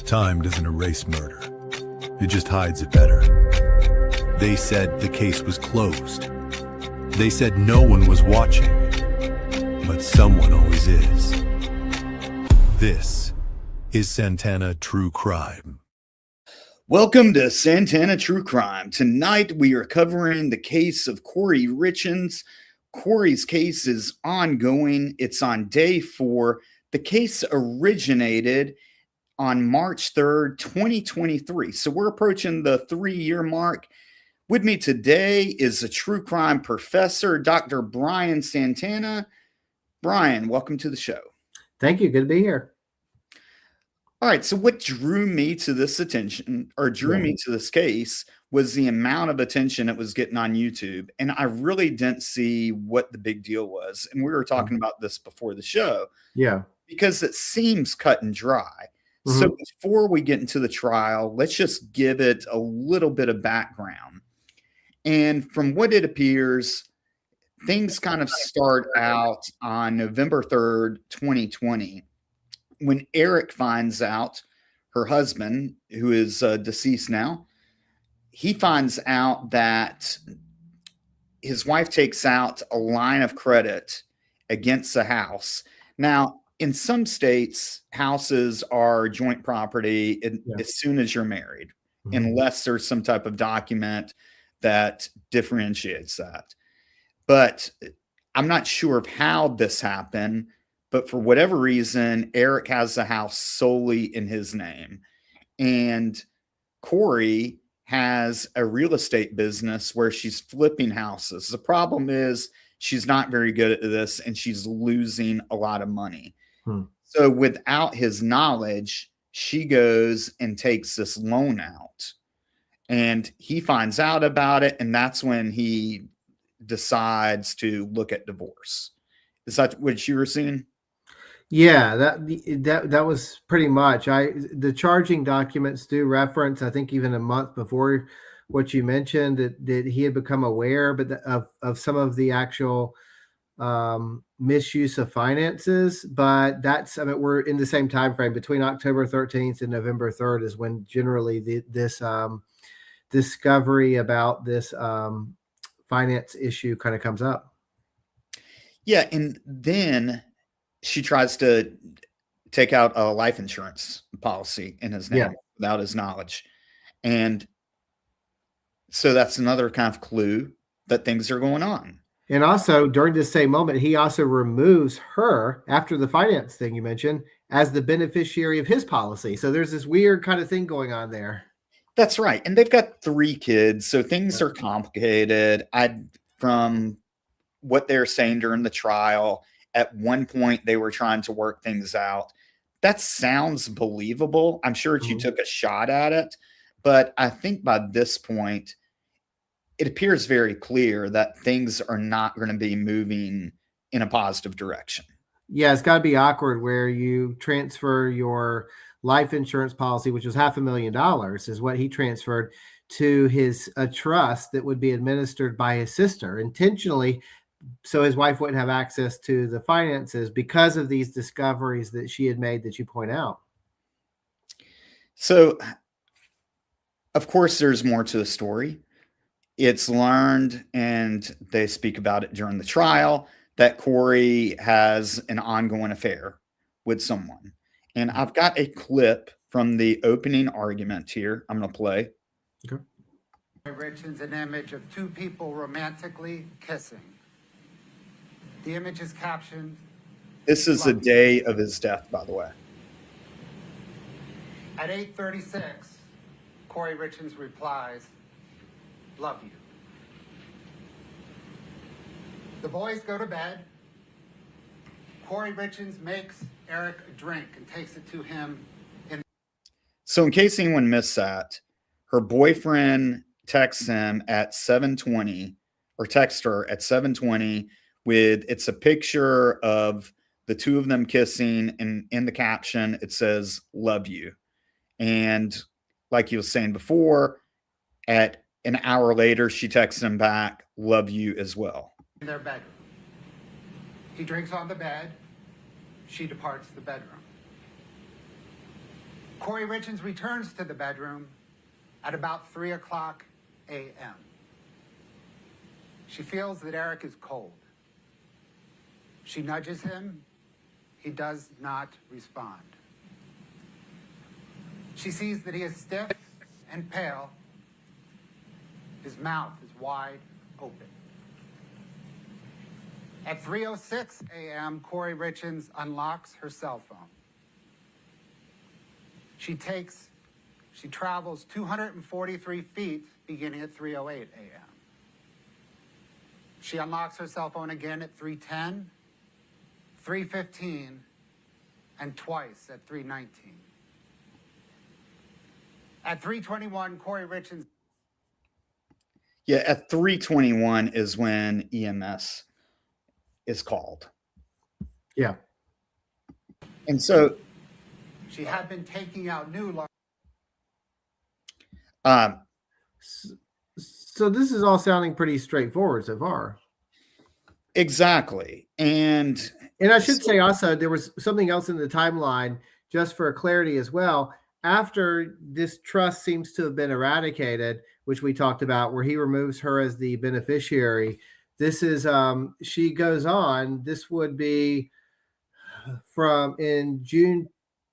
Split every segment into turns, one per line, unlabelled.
Time doesn't erase murder. It just hides it better. They said the case was closed. They said no one was watching. But someone always is. This is Santana True Crime.
Welcome to Santana True Crime. Tonight we are covering the case of Kouri Richins. Kouri's case is ongoing. It's on day 4. The case originated on March 3rd, 2023. So we're approaching the 3-year mark. With me today is a true crime professor, Dr. Brian Santana. Brian, welcome to the show.
Thank you. Good to be here.
All right. So what drew me to this attention or drew me to this case was the amount of attention it was getting on YouTube. And I really didn't see what the big deal was. And we were talking about this before the show.
Yeah.
Because it seems cut and dry. So before we get into the trial, let's just give it a little bit of background. And from what it appears, things kind of start out on November 3rd, 2020, when Eric finds out, her husband, who is deceased now, he finds out that his wife takes out a line of credit against the house. Now, in some states, houses are joint property as soon as you're married, unless there's some type of document that differentiates that. But I'm not sure of how this happened, but for whatever reason, Eric has the house solely in his name. And Kouri has a real estate business where she's flipping houses. The problem is she's not very good at this and she's losing a lot of money. So without his knowledge, she goes and takes this loan out and he finds out about it. And that's when he decides to look at divorce. Is that what you were seeing?
Yeah, that was pretty much. The charging documents do reference, I think even a month before what you mentioned, that he had become aware, but of some of the actual misuse of finances. But we're in the same time frame between October 13th and November 3rd is when generally this discovery about this finance issue kind of comes up.
Yeah, and then she tries to take out a life insurance policy in his name without his knowledge. And so that's another kind of clue that things are going on.
And also during this same moment, he also removes her after the finance thing you mentioned as the beneficiary of his policy. So there's this weird kind of thing going on there.
That's right. And they've got 3 kids. So things are complicated. From what they're saying during the trial, at one point they were trying to work things out. That sounds believable. I'm sure you took a shot at it. But I think by this point, it appears very clear that things are not going to be moving in a positive direction.
Yeah, it's got to be awkward where you transfer your life insurance policy, which was $500,000 is what he transferred to a trust that would be administered by his sister intentionally. So his wife wouldn't have access to the finances because of these discoveries that she had made that you point out.
So, of course, there's more to the story. It's learned, and they speak about it during the trial, that Kouri has an ongoing affair with someone. And I've got a clip from the opening argument here. I'm going to play.
Okay. Richins, an image of 2 people romantically kissing. The image is captioned.
This is the day of his death, by the way.
At 8:36, Kouri Richins replies, "Love you." The boys go to bed. Kouri Richins makes Eric a drink and takes it to him.
So in case anyone missed that, her boyfriend texts him at 7:20 or texts her at 7:20 it's a picture of the 2 of them kissing, and in the caption, it says, "Love you." And like you were saying before, at an hour later, she texts him back, "Love you as well."
In their bedroom. He drinks on the bed. She departs the bedroom. Kouri Richins returns to the bedroom at about 3 o'clock a.m. She feels that Eric is cold. She nudges him. He does not respond. She sees that he is stiff and pale. His mouth is wide open. At 3:06 a.m., Kouri Richins unlocks her cell phone. She travels 243 feet beginning at 3:08 a.m. She unlocks her cell phone again at 3:10, 3:15, and twice at 3:19. At 3:21, Kouri Richins.
Yeah, at 3:21 is when EMS is called.
Yeah.
And so
She had been taking out new.
So this is all sounding pretty straightforward so far.
Exactly. And
I should say also there was something else in the timeline, just for clarity as well. After this trust seems to have been eradicated, which we talked about, where he removes her as the beneficiary, this is she goes on. This would be from in June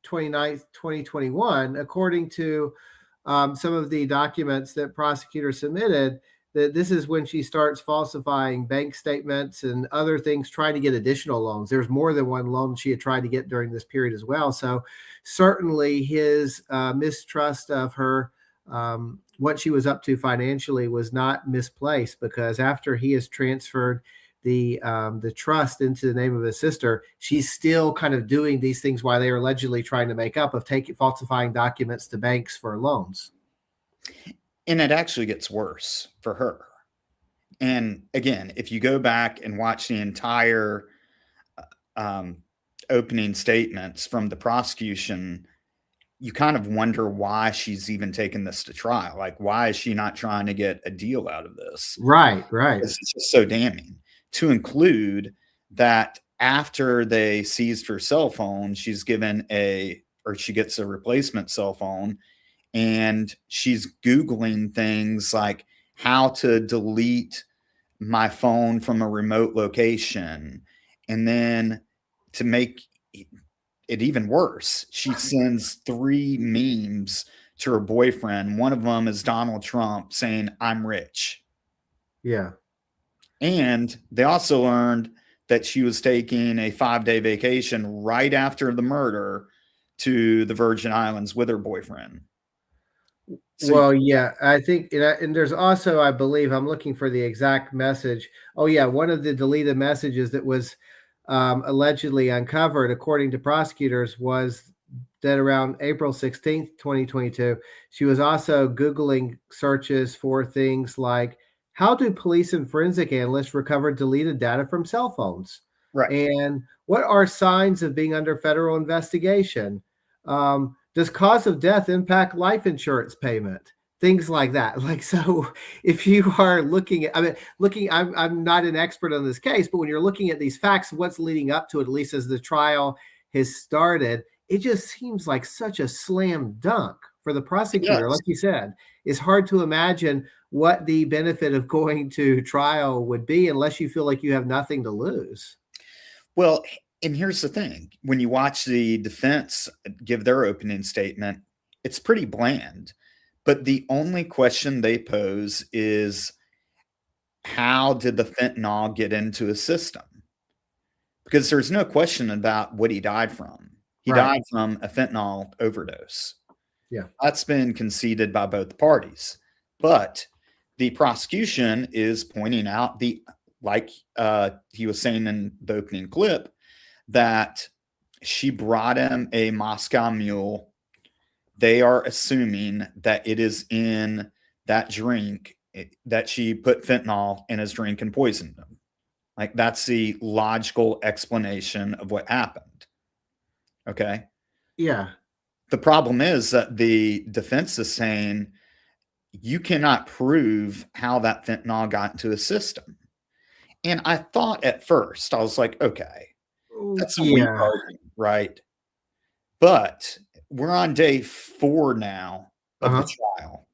29th, 2021, according to some of the documents that prosecutors submitted, that this is when she starts falsifying bank statements and other things, trying to get additional loans. There's more than one loan she had tried to get during this period as well. So certainly his mistrust of her, what she was up to financially, was not misplaced, because after he has transferred the trust into the name of his sister, she's still kind of doing these things while they are allegedly trying to make up, of falsifying documents to banks for loans.
And it actually gets worse for her. And again, if you go back and watch the entire opening statements from the prosecution, you kind of wonder why she's even taken this to trial. Like, why is she not trying to get a deal out of this?
Right.
It's just so damning. To include that after they seized her cell phone, she gets a replacement cell phone, and she's Googling things like how to delete my phone from a remote location. And then to make it even worse, she sends 3 memes to her boyfriend. One of them is Donald Trump saying, "I'm rich."
Yeah.
And they also learned that she was taking a 5-day vacation right after the murder to the Virgin Islands with her boyfriend.
So, yeah, I think, and there's also, I believe, I'm looking for the exact message. Oh, yeah, one of the deleted messages that was allegedly uncovered, according to prosecutors, was that around April 16th, 2022, she was also Googling searches for things like, how do police and forensic analysts recover deleted data from cell phones?
Right.
And what are signs of being under federal investigation? Does cause of death impact life insurance payment? Things like that. Like, so if you are looking at, I'm not an expert on this case, but when you're looking at these facts, what's leading up to it, at least as the trial has started, it just seems like such a slam dunk for the prosecutor. Like you said, it's hard to imagine what the benefit of going to trial would be unless you feel like you have nothing to lose.
Well, and here's the thing. When you watch the defense give their opening statement, it's pretty bland. But the only question they pose is, how did the fentanyl get into his system? Because there's no question about what he died from. He died from a fentanyl overdose.
Yeah.
That's been conceded by both parties. But the prosecution is pointing out, like he was saying in the opening clip, that she brought him a Moscow Mule. They are assuming that it is in that drink, that she put fentanyl in his drink and poisoned him. Like, that's the logical explanation of what happened. Okay.
Yeah.
The problem is that the defense is saying you cannot prove how that fentanyl got into his system. And I thought at first, I was like, okay, that's a weak argument, right? But we're on day 4 now of the trial.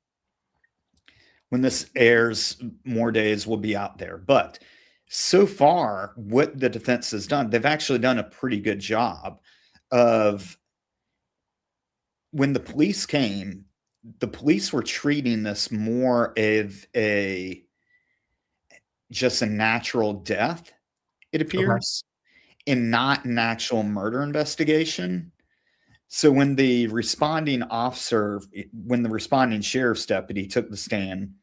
When this airs, more days will be out there. But so far, what the defense has done, they've actually done a pretty good job of, when the police came, the police were treating this more of just a natural death, it appears, and not an actual murder investigation. So when the responding sheriff's deputy took the stand,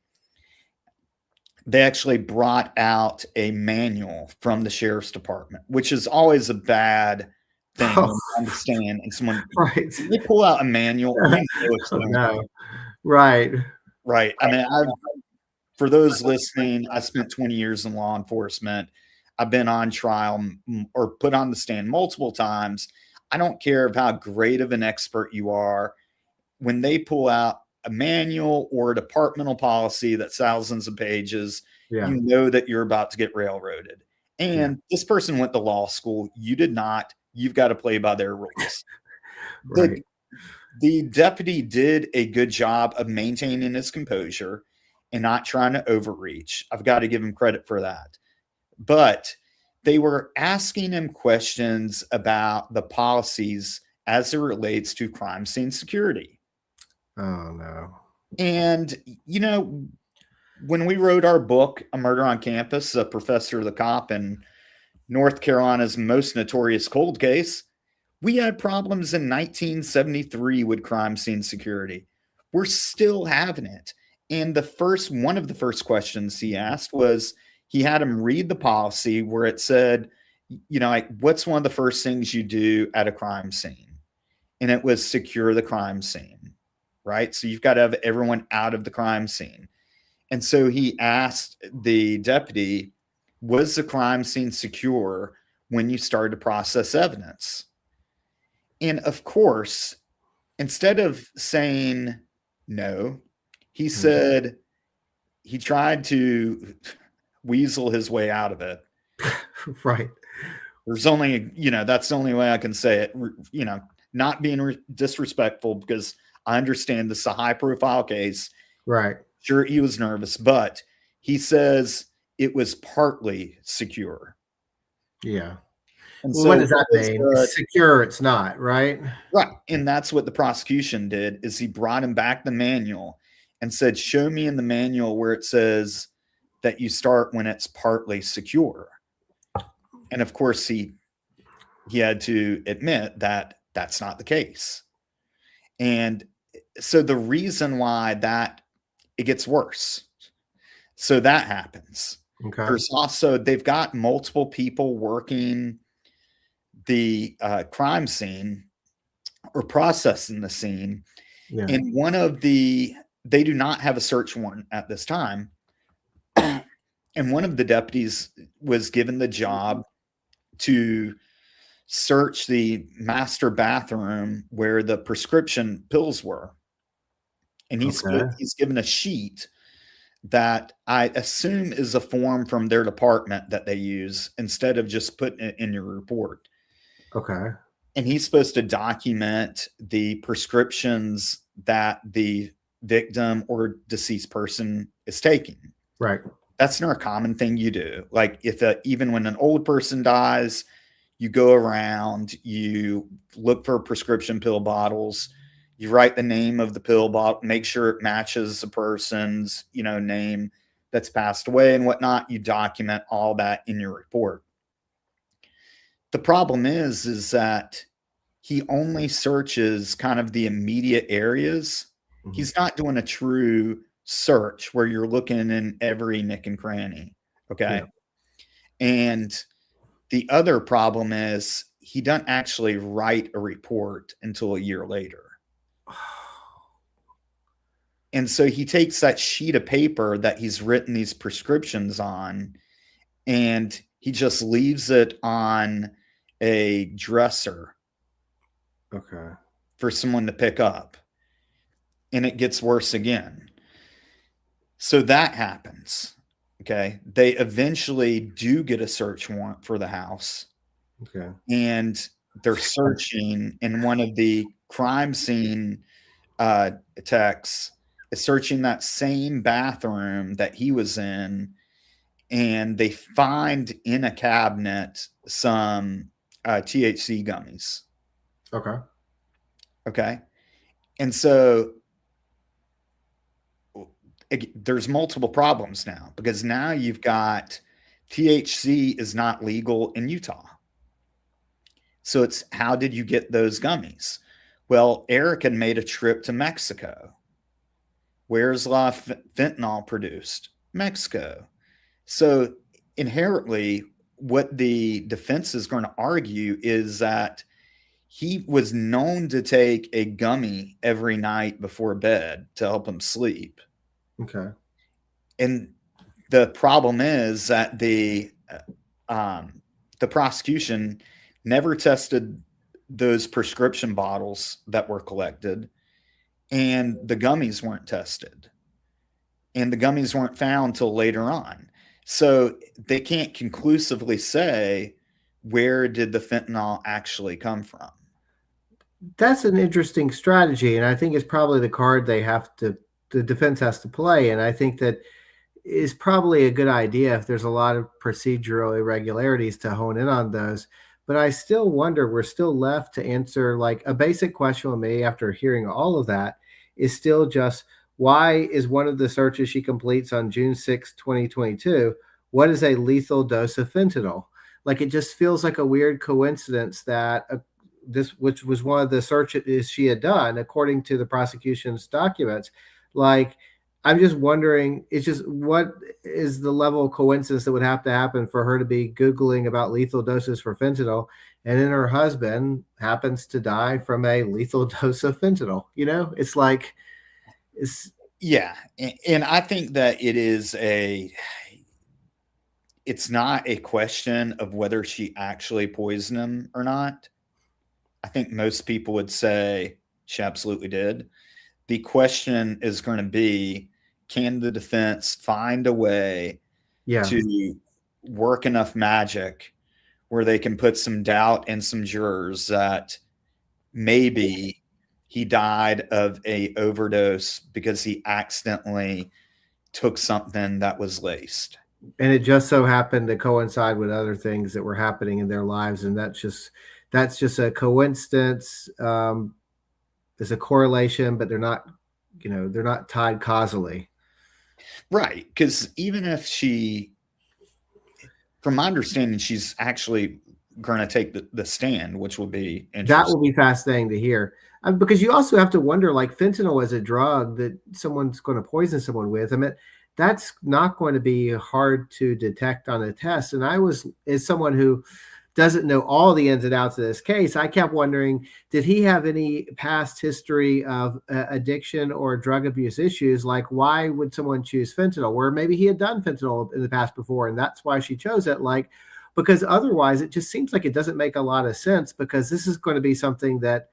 they actually brought out a manual from the sheriff's department, which is always a bad thing when you understand. And someone, they pull out a manual, you know it's
no. Right.
Right. I mean, for those listening, I spent 20 years in law enforcement. I've been on trial or put on the stand multiple times. I don't care how great of an expert you are. When they pull out a manual or a departmental policy that's thousands of pages, you know that you're about to get railroaded. And this person went to law school. You did not. You've got to play by their rules.
Right.
The deputy did a good job of maintaining his composure and not trying to overreach. I've got to give him credit for that. But they were asking him questions about the policies as it relates to crime scene security.
Oh, no.
And, you know, when we wrote our book, A Murder on Campus, a professor, the cop, in North Carolina's most notorious cold case, we had problems in 1973 with crime scene security. We're still having it. And one of the first questions he asked was, he had him read the policy where it said, you know, like, what's one of the first things you do at a crime scene? And it was secure the crime scene, right? So you've got to have everyone out of the crime scene. And so he asked the deputy, was the crime scene secure when you started to process evidence? And of course, instead of saying no, he said he tried to weasel his way out of it.
Right.
There's only, you know, that's the only way I can say it, you know, not being disrespectful, because I understand this is a high profile case.
Right.
Sure, he was nervous, but he says it was partly secure.
Yeah.
And
well,
so
what does that mean? Secure, it's not, right?
Right. And that's what the prosecution did, is he brought him back the manual and said, show me in the manual where it says that you start when it's partly secure. And of course, he had to admit that that's not the case. And so the reason why that it gets worse. So that happens.
Okay.
There's also, they've got multiple people working the crime scene or processing the scene.
Yeah.
And they do not have a search warrant at this time. And one of the deputies was given the job to search the master bathroom where the prescription pills were. And he's given a sheet that I assume is a form from their department that they use instead of just putting it in your report.
Okay.
And he's supposed to document the prescriptions that the victim or deceased person is taking.
Right.
That's not a common thing you do. Like even when an old person dies, you go around, you look for prescription pill bottles, you write the name of the pill bottle, make sure it matches the person's, you know, name that's passed away and whatnot. You document all that in your report. The problem is that he only searches kind of the immediate areas. Mm-hmm. He's not doing a true search where you're looking in every nook and cranny. Okay. Yeah. And the other problem is he doesn't actually write a report until a year later. And so he takes that sheet of paper that he's written these prescriptions on, and he just leaves it on a dresser.
Okay.
For someone to pick up. And it gets worse again. So that happens. Okay. They eventually do get a search warrant for the house.
Okay.
And they're searching in one of the crime scene techs is searching that same bathroom that he was in, and they find in a cabinet some THC gummies.
Okay.
Okay. And so there's multiple problems now, because now you've got THC is not legal in Utah. So it's, how did you get those gummies? Well, Eric had made a trip to Mexico. Where's fentanyl produced? Mexico. So inherently, what the defense is going to argue is that he was known to take a gummy every night before bed to help him sleep.
Okay.
And the problem is that the prosecution never tested those prescription bottles that were collected, and the gummies weren't tested, and the gummies weren't found till later on. So they can't conclusively say, where did the fentanyl actually come from?
That's an interesting strategy, and I think it's probably the card the defense has to play. And I think that is probably a good idea if there's a lot of procedural irregularities to hone in on those. But I still wonder, we're still left to answer, like, a basic question with me after hearing all of that is still just, why is one of the searches she completes on June 6, 2022, what is a lethal dose of fentanyl? Like, it just feels like a weird coincidence that which was one of the searches she had done, according to the prosecution's documents. Like, I'm just wondering, it's just, what is the level of coincidence that would have to happen for her to be Googling about lethal doses for fentanyl, and then her husband happens to die from a lethal dose of fentanyl? You know, it's like,
yeah. And I think that it's not a question of whether she actually poisoned him or not. I think most people would say she absolutely did. The question is going to be, can the defense find a way to work enough magic where they can put some doubt in some jurors that maybe he died of a overdose because he accidentally took something that was laced.
And it just so happened to coincide with other things that were happening in their lives. And that's just a coincidence. There's a correlation, but they're not tied causally.
Right. Because even if from my understanding, she's actually going to take the stand, which will be interesting.
That will be fascinating to hear. Because you also have to wonder, like, fentanyl as a drug that someone's going to poison someone with. I mean, that's not going to be hard to detect on a test. And as someone who doesn't know all the ins and outs of this case, I kept wondering, did he have any past history of addiction or drug abuse issues? Like, why would someone choose fentanyl? Where maybe he had done fentanyl in the past before, and that's why she chose it. Like, because otherwise it just seems like it doesn't make a lot of sense, because this is going to be something that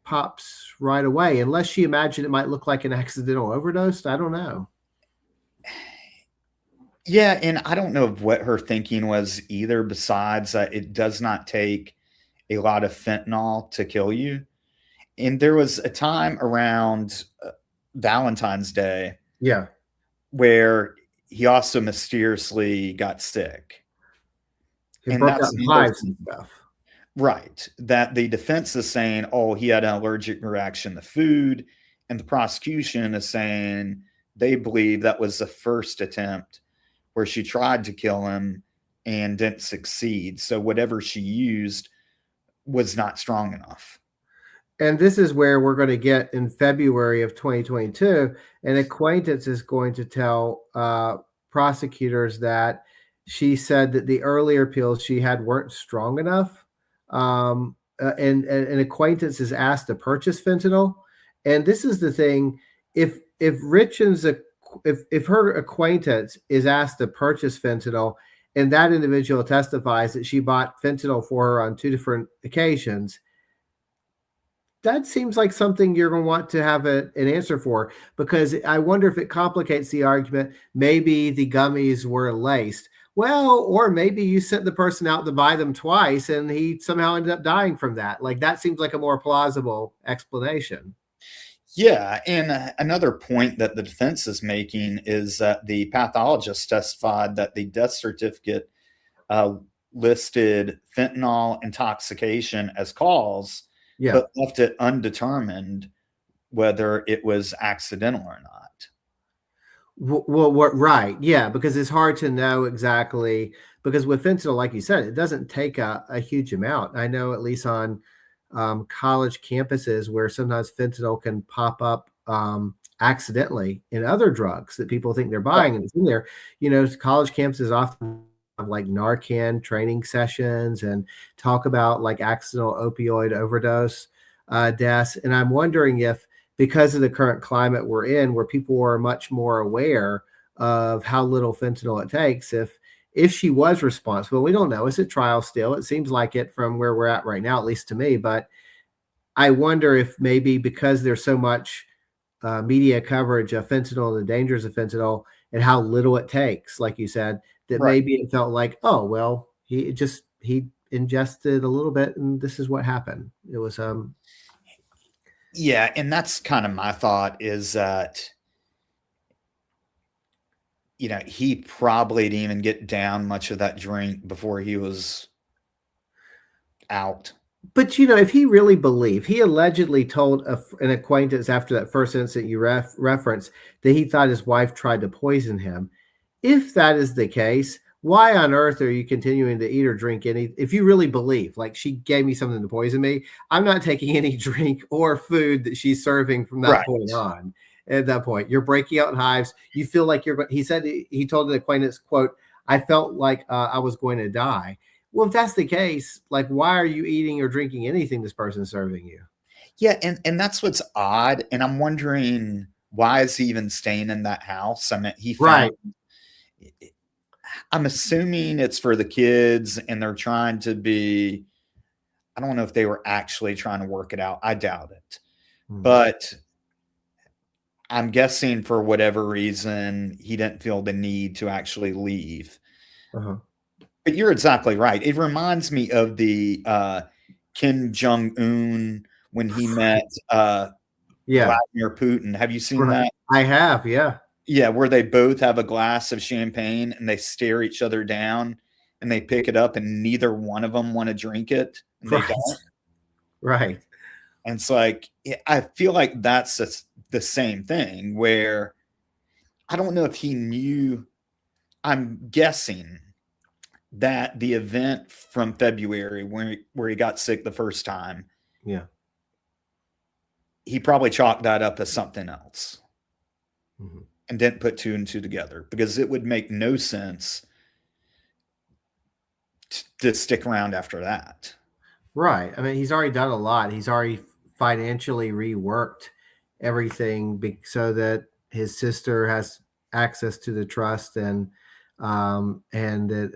pops right away, unless she imagined it might look like an accidental overdose. I don't know.
Yeah, and I don't know what her thinking was either, besides that it does not take a lot of fentanyl to kill you. And there was a time around Valentine's Day, where he also mysteriously got sick.
He broke out in hives and stuff.
Right. That the defense is saying, oh, he had an allergic reaction to food, and the prosecution is saying they believe that was the first attempt where she tried to kill him and didn't succeed. So whatever she used was not strong enough.
And this is where we're going to get in February of 2022. An acquaintance is going to tell prosecutors that she said that the earlier pills she had weren't strong enough. And an acquaintance is asked to purchase fentanyl. And this is the thing. If Richins, if her acquaintance is asked to purchase fentanyl, and that individual testifies that she bought fentanyl for her on 2 different occasions, that seems like something you're going to want to have an answer for, because I wonder if it complicates the argument. Maybe the gummies were laced. Well, or maybe you sent the person out to buy them twice and he somehow ended up dying from that. Like that seems like a more plausible explanation.
Yeah, and another point that the defense is making is that the pathologist testified that the death certificate uh, listed fentanyl intoxication as cause,
Yeah.
but left it undetermined whether it was accidental or not.
Well, what? Right. Yeah. Because it's hard to know exactly. Because with fentanyl, like you said, it doesn't take a huge amount. I know at least on college campuses where sometimes fentanyl can pop up accidentally in other drugs that people think they're buying and it's in there. College campuses often have like Narcan training sessions and talk about like accidental opioid overdose deaths. And I'm wondering if, because of the current climate we're in, where people are much more aware of how little fentanyl it takes, if she was responsible, we don't know. It's a trial still. It seems like it from where we're at right now, at least to me. But I wonder if maybe because there's so much media coverage of fentanyl and the dangers of fentanyl and how little it takes, like you said, that
Right.
maybe it felt like, oh, well, he ingested a little bit and this is what happened. It was
Yeah, and that's kind of my thought is that he probably didn't even get down much of that drink before he was out.
But if he really believed, he allegedly told an acquaintance after that first incident you referenced that he thought his wife tried to poison him. If that is the case, why on earth are you continuing to eat or drink any? If you really believe, like she gave me something to poison me, I'm not taking any drink or food that she's serving from that
Right.
point on. At that point, you're breaking out in hives. You feel like he said, he told an acquaintance, quote, I felt like I was going to die. Well, if that's the case, like, why are you eating or drinking anything this person's serving you?
Yeah, and that's what's odd. And I'm wondering, why is he even staying in that house? I mean, he
Right.
found. I'm assuming it's for the kids, and they're trying to be. I don't know if they were actually trying to work it out. I doubt it, but I'm guessing for whatever reason he didn't feel the need to actually leave.
Uh-huh.
But you're exactly right. It reminds me of the Kim Jong Un when he met
Yeah.
Vladimir Putin. Have you seen
Right.
that?
I have. Yeah.
Yeah, where they both have a glass of champagne and they stare each other down and they pick it up and neither one of them want to drink it and they
Right.
don't.
Right.
And it's like, I feel like that's the same thing where I don't know if he knew. I'm guessing that the event from February where he got sick the first time,
Yeah.
he probably chalked that up as something else
Mm-hmm.
and didn't put two and two together because it would make no sense to stick around after that.
Right. I mean, he's already done a lot. He's already financially reworked everything so that his sister has access to the trust and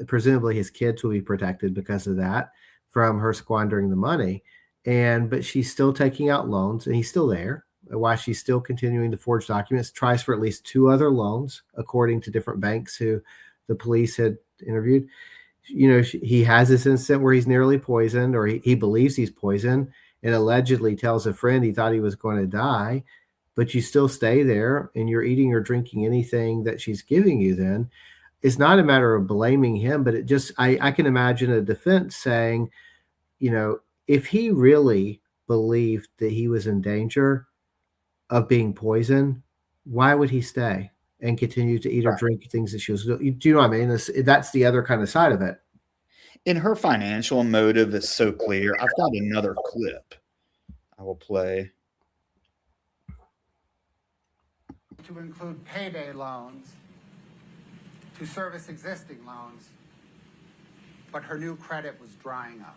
presumably his kids will be protected because of that from her squandering the money. But she's still taking out loans and he's still there while she's still continuing to forge documents, tries for at least 2 other loans, according to different banks who the police had interviewed. He has this incident where he's nearly poisoned, or he believes he's poisoned, and allegedly tells a friend he thought he was going to die, but you still stay there and you're eating or drinking anything that she's giving you. Then it's not a matter of blaming him, but I can imagine a defense saying, if he really believed that he was in danger of being poisoned, why would he stay and continue to eat or drink things that she was? Do you know what I mean? That's the other kind of side of it.
And her financial motive is so clear. I've got another clip I will play.
To include payday loans to service existing loans, but her new credit was drying up.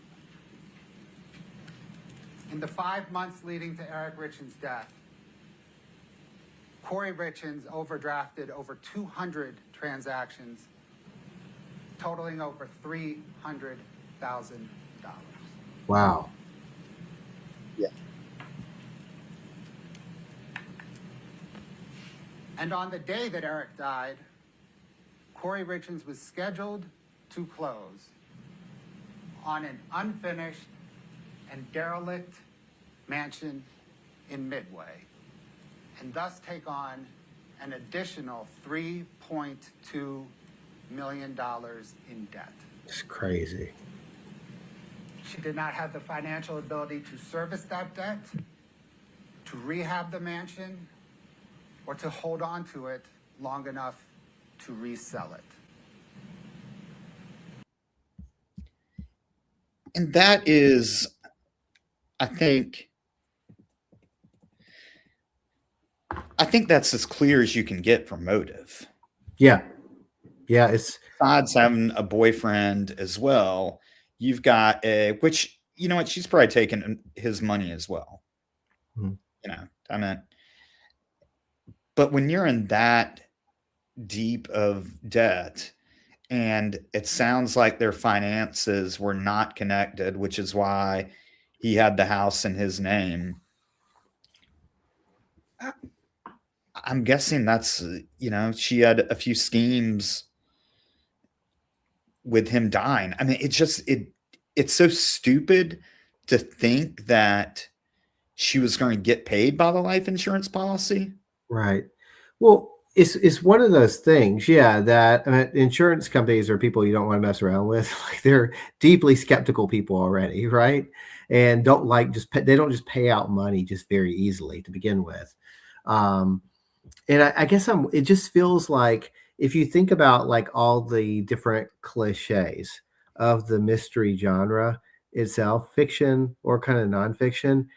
In the 5 months leading to Eric Richins' death, Kouri Richins overdrafted over 200 transactions, totaling over $300,000.
Wow.
Yeah.
And on the day that Eric died, Kouri Richins was scheduled to close on an unfinished and derelict mansion in Midway, and thus take on an additional $3.2 million in debt.
It's crazy.
She did not have the financial ability to service that debt, to rehab the mansion, or to hold on to it long enough to resell it.
And that is, I think that's as clear as you can get for motive.
Yeah. Yeah. It's
Besides having a boyfriend as well, you've got which, you know what, she's probably taken his money as well.
Mhm.
You know, I mean, but when you're in that deep of debt, and it sounds like their finances were not connected, which is why he had the house in his name. I'm guessing that's, she had a few schemes with him dying. I mean, it's so stupid to think that she was going to get paid by the life insurance policy.
right. Well, it's one of those things, yeah, that insurance companies are people you don't want to mess around with. Like, they're deeply skeptical people already, right? And don't like they don't just pay out money just very easily to begin with. And I guess it just feels like, if you think about like all the different cliches of the mystery genre itself, fiction or kind of nonfiction,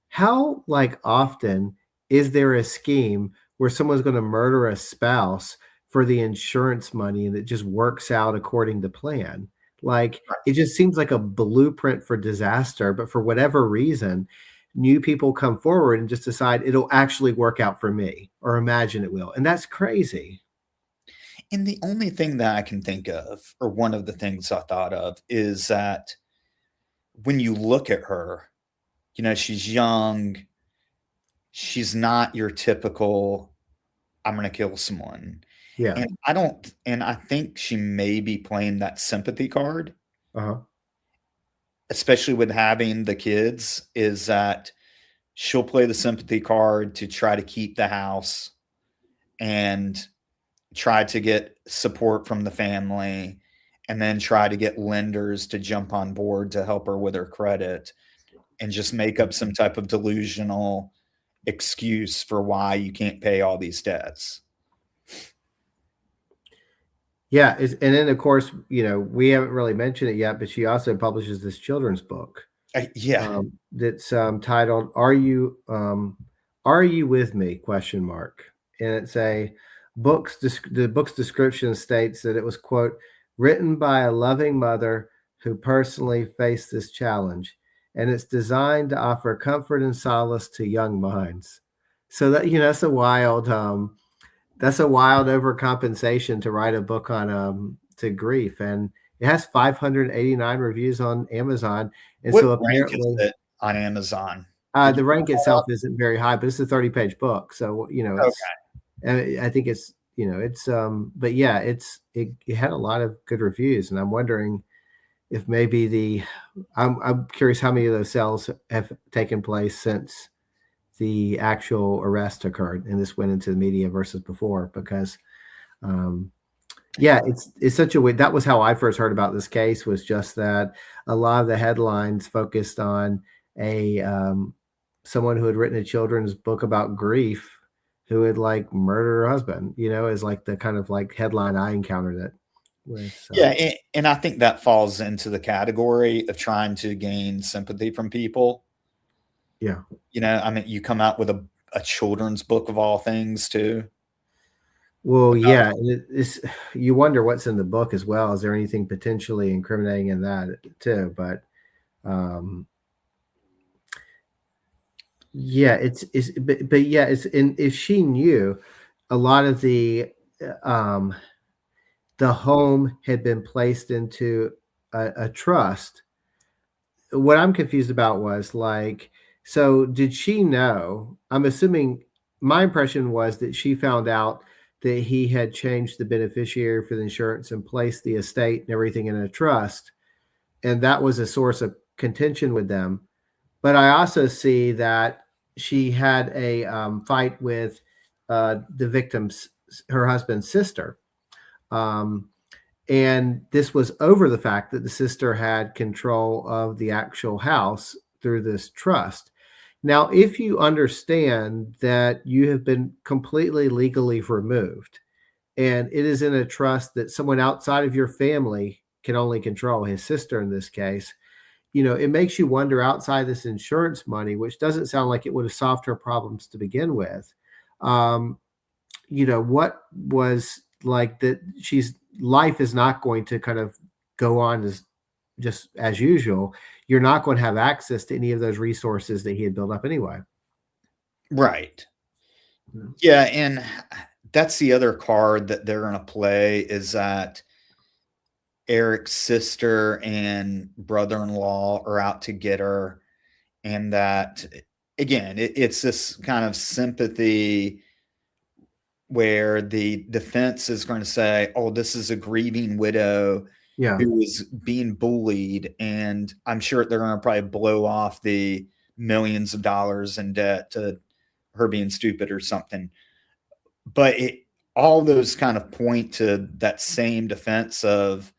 how like often is there a scheme where someone's going to murder a spouse for the insurance money and it just works out according to plan? Like, it just seems like a blueprint for disaster, but for whatever reason, new people come forward and just decide it'll actually work out for me, or imagine it will. And that's crazy.
And the only thing that I can think of, or one of the things I thought of, is that when you look at her, she's young. She's not your typical, I'm going to kill someone.
Yeah.
And I think she may be playing that sympathy card,
Uh-huh.
especially with having the kids, is that she'll play the sympathy card to try to keep the house and try to get support from the family, and then try to get lenders to jump on board to help her with her credit, and just make up some type of delusional excuse for why you can't pay all these debts.
Yeah. And then, of course, we haven't really mentioned it yet, but she also publishes this children's book.
Yeah.
That's titled "Are You With Me?" question mark. And it's the book's description states that it was, quote, written by a loving mother who personally faced this challenge, and it's designed to offer comfort and solace to young minds. So that's a wild overcompensation to write a book on to grief, and it has 589 reviews on Amazon. And
What
so
rank is
apparently
it on Amazon?
the rank itself isn't very high, but it's a 30-page book. So, it's,
Okay.
I think it's, but yeah, it had a lot of good reviews, and I'm wondering if maybe I'm curious how many of those sales have taken place since the actual arrest occurred and this went into the media versus before, because, yeah, it's such a way. That was how I first heard about this case, was just that a lot of the headlines focused on someone who had written a children's book about grief, who had like murdered her husband, is like the kind of like headline I encountered it with. So.
Yeah, and I think that falls into the category of trying to gain sympathy from people.
Yeah.
I mean, you come out with a children's book of all things too.
Well, yeah, you wonder what's in the book as well. Is there anything potentially incriminating in that too? But yeah, but yeah, if she knew a lot of the home had been placed into a trust. What I'm confused about was like, so did she know? I'm assuming, my impression was that she found out that he had changed the beneficiary for the insurance and placed the estate and everything in a trust. And that was a source of contention with them. But I also see that she had a fight with the victim's, her husband's sister. And this was over the fact that the sister had control of the actual house through this trust. Now, if you understand that you have been completely legally removed and it is in a trust that someone outside of your family can only control, his sister in this case, it makes you wonder, outside this insurance money, which doesn't sound like it would have solved her problems to begin with. What was like that she's life is not going to kind of go on as just as usual. You're not going to have access to any of those resources that he had built up anyway.
Right. Yeah. And that's the other card that they're going to play, is that Eric's sister and brother-in-law are out to get her. And that, again, it's this kind of sympathy where the defense is going to say, oh, this is a grieving widow who is being bullied. And I'm sure they're going to probably blow off the millions of dollars in debt to her being stupid or something. But all those kind of point to that same defense of,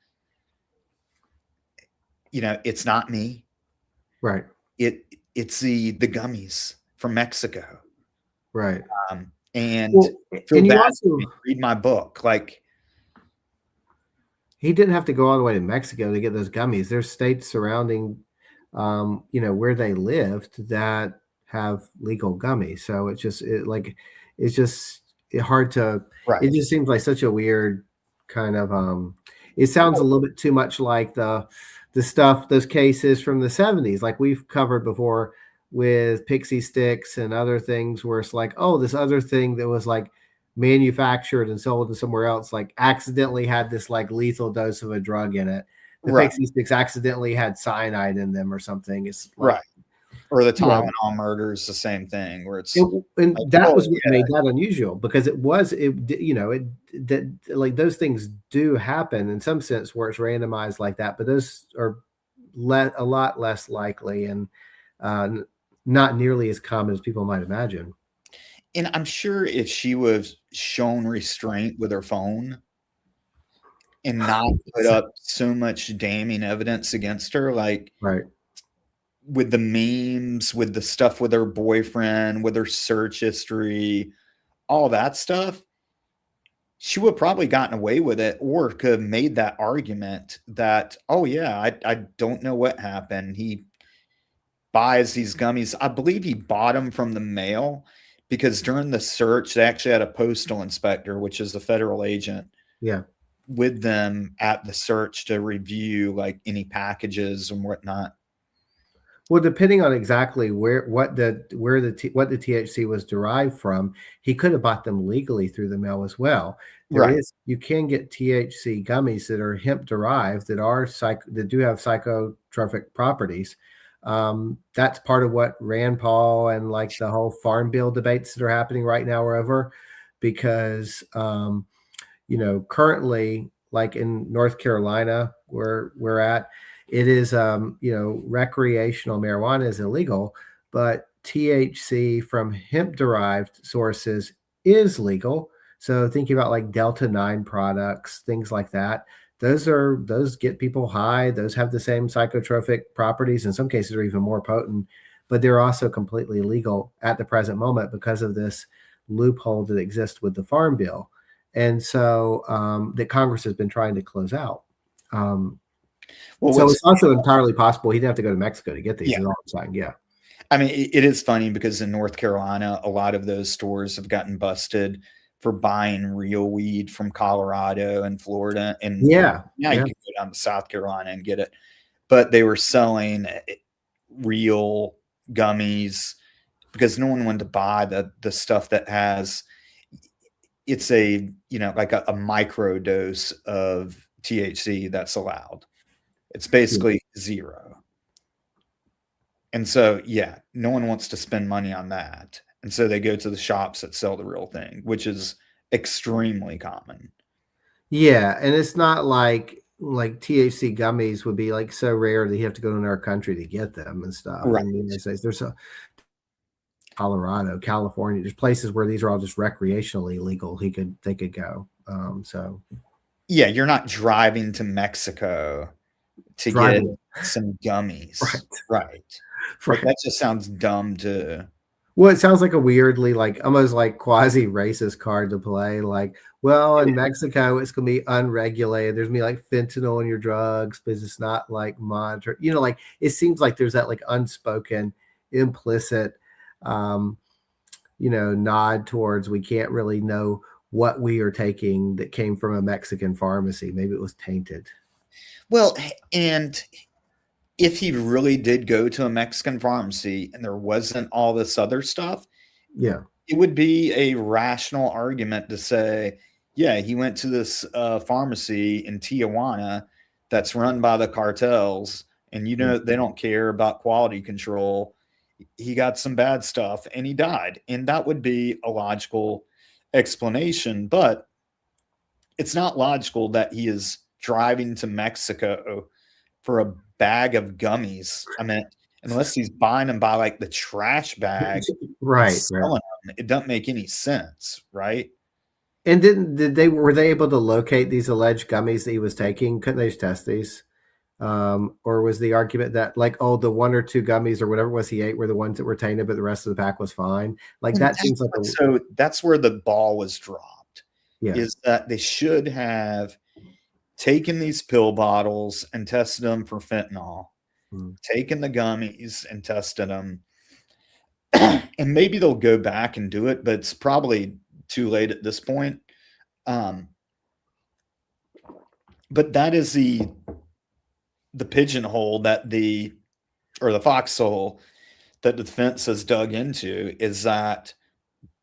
it's not me.
Right.
It's the gummies from Mexico.
Right.
And
you also
read my book. Like,
he didn't have to go all the way to Mexico to get those gummies. There's states surrounding, where they lived that have legal gummies. So it's just hard to.
Right.
It just seems like such a weird kind of. It sounds a little bit too much like the stuff, those cases from the 70s, like we've covered before, with Pixie Sticks and other things, where it's like, oh, this other thing that was like manufactured and sold to somewhere else, like accidentally had this like lethal dose of a drug in it. The Pixie Sticks accidentally had cyanide in them or something. It's like,
right. Or the Tylenol murder is the same thing, where it's
and like, that was what made that unusual, because like those things do happen in some sense where it's randomized like that, but those are a lot less likely and not nearly as common as people might imagine.
And I'm sure if she was shown restraint with her phone and not put up so much damning evidence against her, like with the memes, with the stuff with her boyfriend, with her search history, all that stuff, she would have probably gotten away with it, or could have made that argument that, oh yeah, I don't know what happened. He buys these gummies. I believe he bought them from the mail, because during the search, they actually had a postal inspector, which is the federal agent, with them at the search to review like any packages and whatnot.
Well, depending on exactly what the THC was derived from, he could have bought them legally through the mail as well. You can get THC gummies that are hemp derived that do have psychotropic properties. That's part of what Rand Paul and like the whole farm bill debates that are happening right now are over, because currently, like in North Carolina where we're at, it is recreational marijuana is illegal, but THC from hemp derived sources is legal. So thinking about like Delta 9 products, things like that, those get people high. Those have the same psychotropic properties. In some cases are even more potent, but they're also completely legal at the present moment because of this loophole that exists with the Farm Bill. And so that Congress has been trying to close out. So it's also entirely possible he'd have to go to Mexico to get these. Is all I'm saying. Yeah.
I mean, it is funny because in North Carolina, a lot of those stores have gotten busted for buying real weed from Colorado and Florida. And you can go down to South Carolina and get it. But they were selling real gummies because no one wanted to buy the stuff that has, it's like a micro dose of THC that's allowed. It's basically zero. And so, no one wants to spend money on that. And so they go to the shops that sell the real thing, which is extremely common.
Yeah, and it's not like THC gummies would be like so rare that you have to go to another country to get them and stuff.
Right.
In the United States, there's a Colorado, California, there's places where these are all just recreationally legal. They could go. So
Yeah, you're not driving to Mexico to get
driving,
some gummies.
right,
Right. Like,
right.
that just sounds dumb to
Well, it sounds like a weirdly, like almost like quasi racist card to play. Like, well, in Mexico, it's gonna be unregulated. There's gonna be like fentanyl in your drugs, but it's not like monitored. You know, like it seems like there's that like unspoken, implicit, um, nod towards we can't really know what we are taking that came from a Mexican pharmacy. Maybe it was tainted.
Well, and if he really did go to a Mexican pharmacy and there wasn't all this other stuff,
Yeah.
it would be a rational argument to say, yeah, he went to this pharmacy in Tijuana that's run by the cartels, and they don't care about quality control. He got some bad stuff and he died, and that would be a logical explanation. But it's not logical that he is driving to Mexico for a bag of gummies. I mean, unless he's buying them by like the trash bag and
Right.
selling them, it doesn't make any sense, right?
And were they able to locate these alleged gummies that he was taking? Couldn't they just test these? Or was the argument that like, oh, the one or two gummies or whatever it was he ate were the ones that were tainted, but the rest of the pack was fine? Like
And
that seems like
so that's where the ball was dropped,
yeah.
is that they should have taken these pill bottles and tested them for fentanyl, taken the gummies and tested them. And maybe they'll go back and do it, but it's probably too late at this point. But that is the pigeonhole or the foxhole that the defense has dug into, is that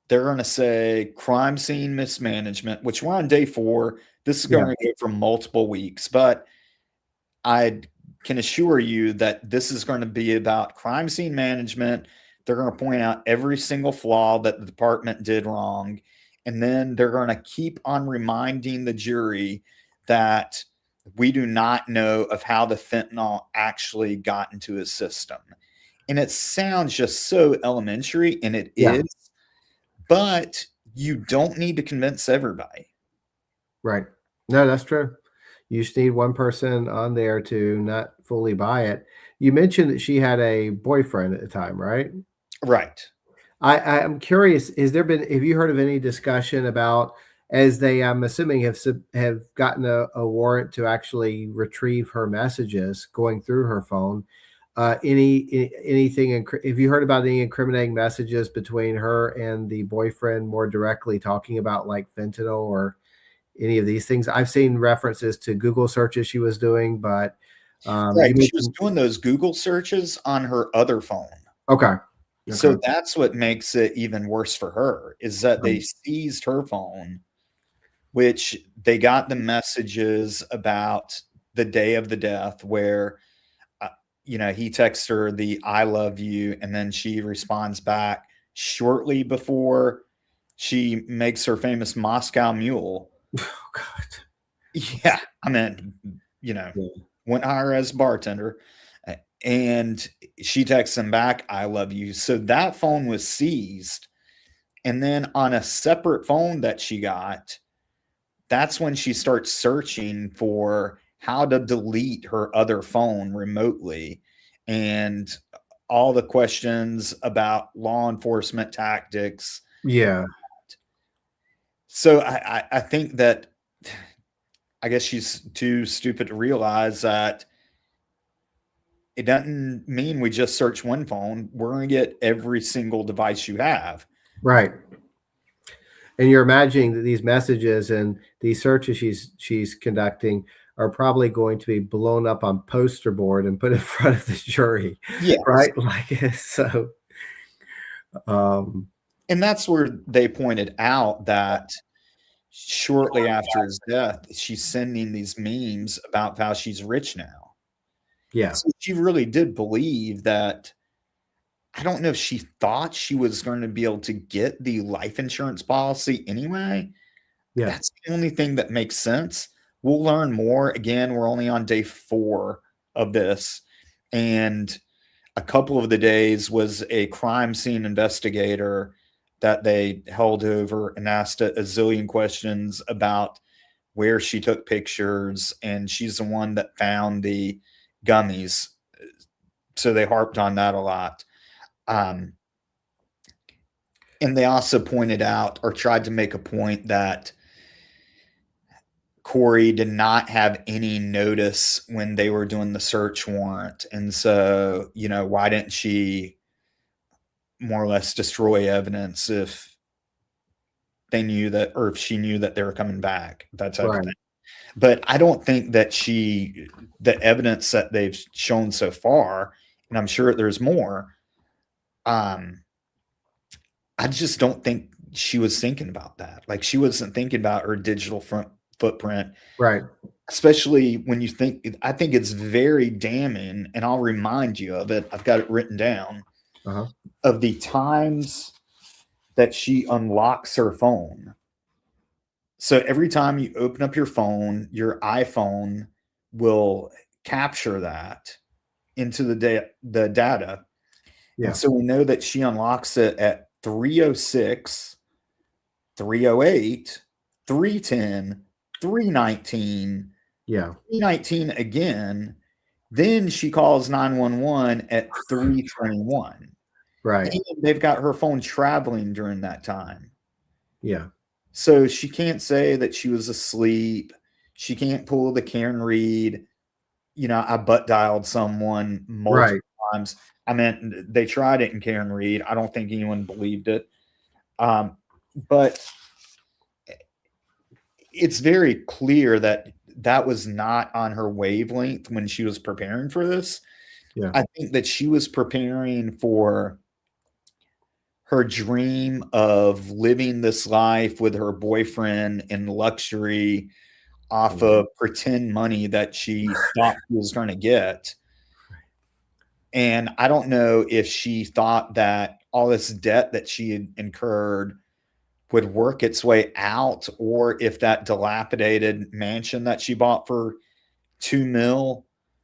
they're going to say crime scene mismanagement, which we're on day 4. This is going to go for multiple weeks, but I can assure you that this is going to be about crime scene management. They're going to point out every single flaw that the department did wrong. And then they're going to keep on reminding the jury that we do not know of how the fentanyl actually got into his system. And it sounds just so elementary, and it is, but you don't need to convince everybody.
Right. No, that's true. You just need one person on there to not fully buy it. You mentioned that she had a boyfriend at the time, right?
Right.
I'm curious, have you heard of any discussion about, as they, I'm assuming, have gotten a warrant to actually retrieve her messages going through her phone? Anything, have you heard about any incriminating messages between her and the boyfriend more directly talking about like fentanyl or any of these things? I've seen references to Google searches she was doing, but
right. She was doing those Google searches on her other phone.
Okay.
So that's what makes it even worse for her, is that they seized her phone, which they got the messages about the day of the death where, he texts her the "I love you," and then she responds back shortly before she makes her famous Moscow Mule.
Oh, God.
Yeah. I mean, went hire as bartender. And she texts him back, "I love you." So that phone was seized. And then on a separate phone that she got, that's when she starts searching for how to delete her other phone remotely, and all the questions about law enforcement tactics.
Yeah.
So I think that, I guess she's too stupid to realize that it doesn't mean we just search one phone. We're going to get every single device you have.
Right. And you're imagining that these messages and these searches she's conducting are probably going to be blown up on poster board and put in front of the jury.
Yes.
Right. Like, so.
And that's where they pointed out that shortly after his death, she's sending these memes about how she's rich now.
Yeah.
So she really did believe that. I don't know if she thought she was going to be able to get the life insurance policy anyway,
Yeah.
That's the only thing that makes sense. We'll learn more. Again, we're only on day 4 of this. And a couple of the days was a crime scene investigator that they held over and asked a zillion questions about where she took pictures. And she's the one that found the gummies. So they harped on that a lot. And they also pointed out or tried to make a point that Kouri did not have any notice when they were doing the search warrant. And so, why didn't she more or less destroy evidence if they knew that, or if she knew that they were coming back, that type of thing. But I don't think that the evidence that they've shown so far, and I'm sure there's more, I just don't think she was thinking about that. Like, she wasn't thinking about her digital footprint.
Right.
Especially when you think, I think it's very damning, and I'll remind you of it. I've got it written down of the times that she unlocks her phone. So every time you open up your phone, your iPhone will capture that into the data.
Yeah.
And so we know that she unlocks it at 3:06, 3:08, 3:10, 3:19,
Yeah.
3:19 again. Then she calls 911 at 3:21.
Right.
And they've got her phone traveling during that time.
Yeah.
So she can't say that she was asleep. She can't pull the Karen Reed, I butt dialed someone multiple times. I mean, they tried it in Karen Reed. I don't think anyone believed it. But it's very clear that that was not on her wavelength when she was preparing for this.
Yeah.
I think that she was preparing for her dream of living this life with her boyfriend in luxury off of pretend money that she thought she was going to get. And I don't know if she thought that all this debt that she had incurred would work its way out, or if that dilapidated mansion that she bought for $2 million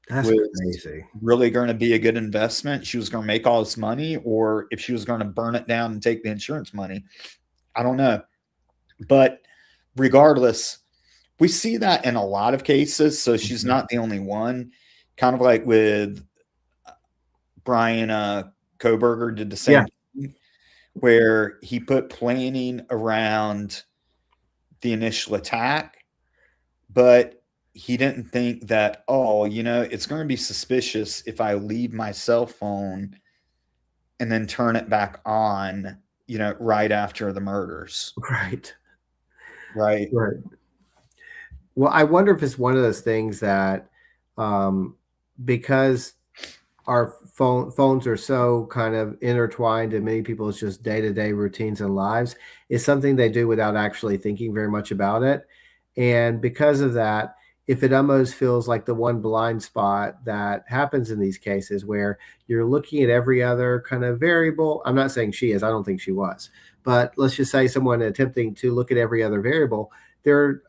was
crazy.
really going to be a good investment. She was going to make all this money, or if she was going to burn it down and take the insurance money. I don't know. But regardless, we see that in a lot of cases. So she's not the only one. Kind of like with Brian Koberger did the same thing, where he put planning around the initial attack, but he didn't think that, it's going to be suspicious if I leave my cell phone and then turn it back on, right after the murders.
Right.
Right.
Well, I wonder if it's one of those things that because our phones are so kind of intertwined in many people's just day-to-day routines and lives, is something they do without actually thinking very much about it. And because of that, if it almost feels like the one blind spot that happens in these cases where you're looking at every other kind of variable. I'm not saying she is, I don't think she was, but let's just say someone attempting to look at every other variable. There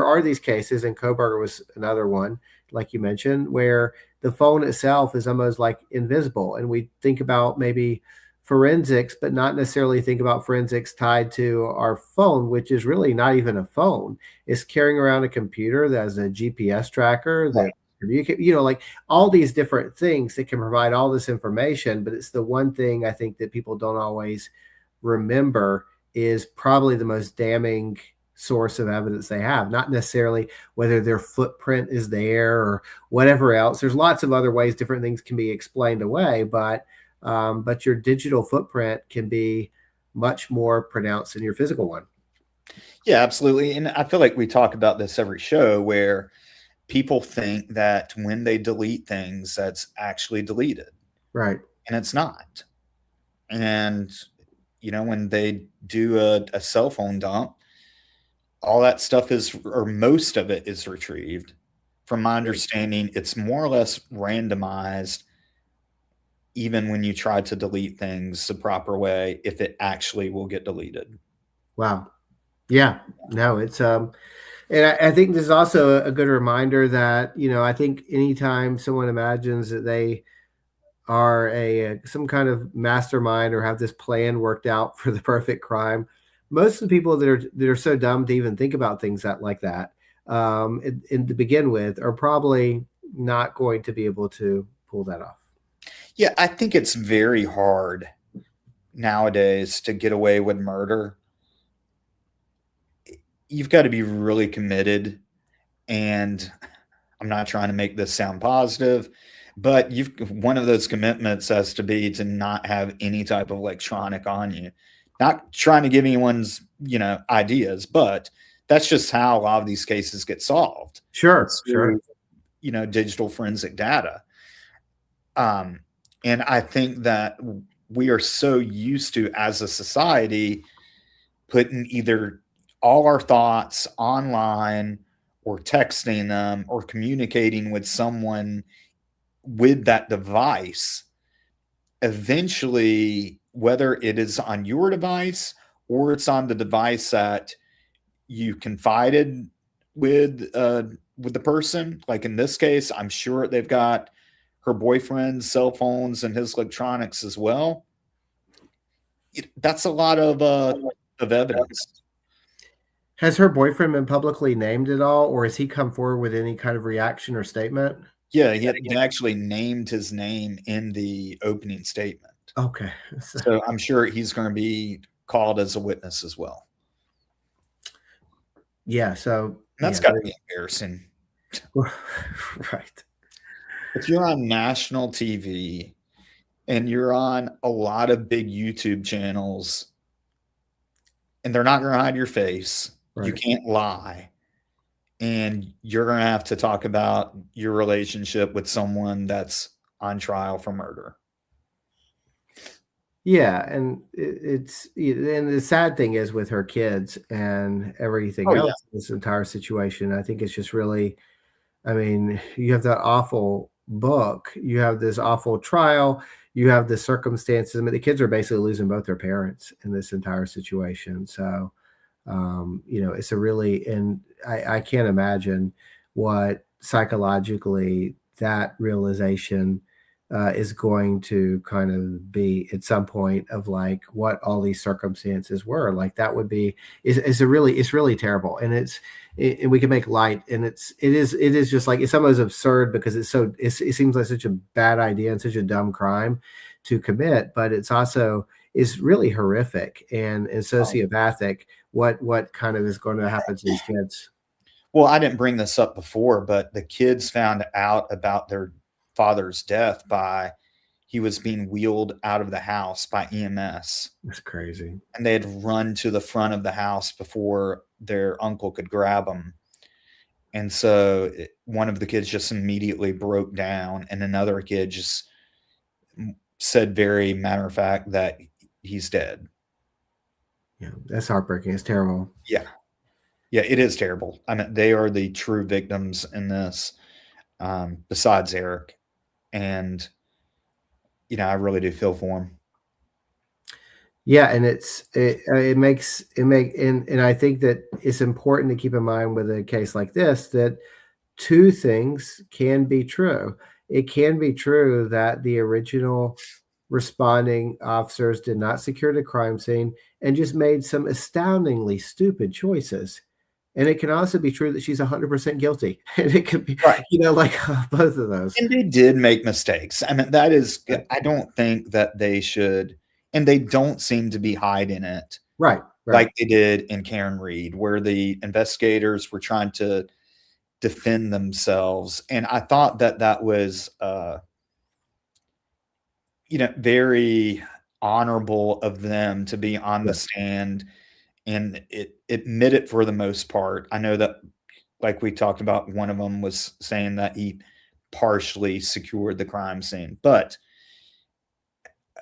are these cases, and Koberger was another one, like you mentioned, where the phone itself is almost like invisible. And we think about maybe forensics, but not necessarily think about forensics tied to our phone, which is really not even a phone. It's carrying around a computer that has a GPS tracker that you can, like all these different things that can provide all this information. But it's the one thing I think that people don't always remember is probably the most damning source of evidence they have, not necessarily whether their footprint is there or whatever else. There's lots of other ways different things can be explained away, but your digital footprint can be much more pronounced than your physical one.
Yeah, absolutely. And I feel like we talk about this every show, where people think that when they delete things, that's actually deleted.
Right.
And it's not. And, when they do a cell phone dump, all that stuff is, or most of it is retrieved. From my understanding, it's more or less randomized, even when you try to delete things the proper way, if it actually will get deleted.
Wow. Yeah, no, it's and I think this is also a good reminder that, I think anytime someone imagines that they are some kind of mastermind or have this plan worked out for the perfect crime, most of the people that are so dumb to even think about things like that, to begin with, are probably not going to be able to pull that off.
Yeah, I think it's very hard nowadays to get away with murder. You've got to be really committed, and I'm not trying to make this sound positive, but one of those commitments has to be to not have any type of electronic on you. Not trying to give anyone's, ideas, but that's just how a lot of these cases get solved.
Sure,
It's
sure.
through, digital forensic data. And I think that we are so used to, as a society, putting either all our thoughts online or texting them or communicating with someone with that device. Eventually, whether it is on your device or it's on the device that you confided with the person, like in this case, I'm sure they've got her boyfriend's cell phones and his electronics as well. That's a lot of evidence.
Has her boyfriend been publicly named at all, or has he come forward with any kind of reaction or statement?
Yeah, he actually named his name in the opening statement.
Okay.
So I'm sure he's going to be called as a witness as well.
Yeah, so
And that's got to be embarrassing.
right.
If you're on national TV and you're on a lot of big YouTube channels and they're not going to hide your face, you can't lie, and you're going to have to talk about your relationship with someone that's on trial for murder.
Yeah, and and the sad thing is with her kids and everything else, this entire situation, I think it's just really, I mean, you have that awful book, you have this awful trial, you have the circumstances. I mean, the kids are basically losing both their parents in this entire situation. So, it's a really, and I can't imagine what psychologically that realization is going to kind of be at some point of like what all these circumstances were. Like that would be it's really terrible, and and we can make light, and it is just like it's almost absurd because it seems like such a bad idea and such a dumb crime to commit, but it's also is really horrific and sociopathic. What kind of is going to happen to these kids?
Well, I didn't bring this up before, but the kids found out about their father's death by he was being wheeled out of the house by EMS.
That's crazy.
And they had run to the front of the house before their uncle could grab them. And so one of the kids just immediately broke down, and another kid just said very matter of fact that he's dead.
Yeah, that's heartbreaking. It's terrible.
Yeah. Yeah, it is terrible. I mean, they are the true victims in this, besides Eric. And, I really do feel for him.
Yeah, and and I think that it's important to keep in mind with a case like this that two things can be true. It can be true that the original responding officers did not secure the crime scene and just made some astoundingly stupid choices. And it can also be true that she's 100% guilty. And it could be,
Right.
like both of those.
And they did make mistakes. I mean, I don't think that they should, and they don't seem to be hiding it.
Right.
Like they did in Karen Reed, where the investigators were trying to defend themselves. And I thought that was, very honorable of them to be on the stand and admit it for the most part. I know that, like we talked about, one of them was saying that he partially secured the crime scene, but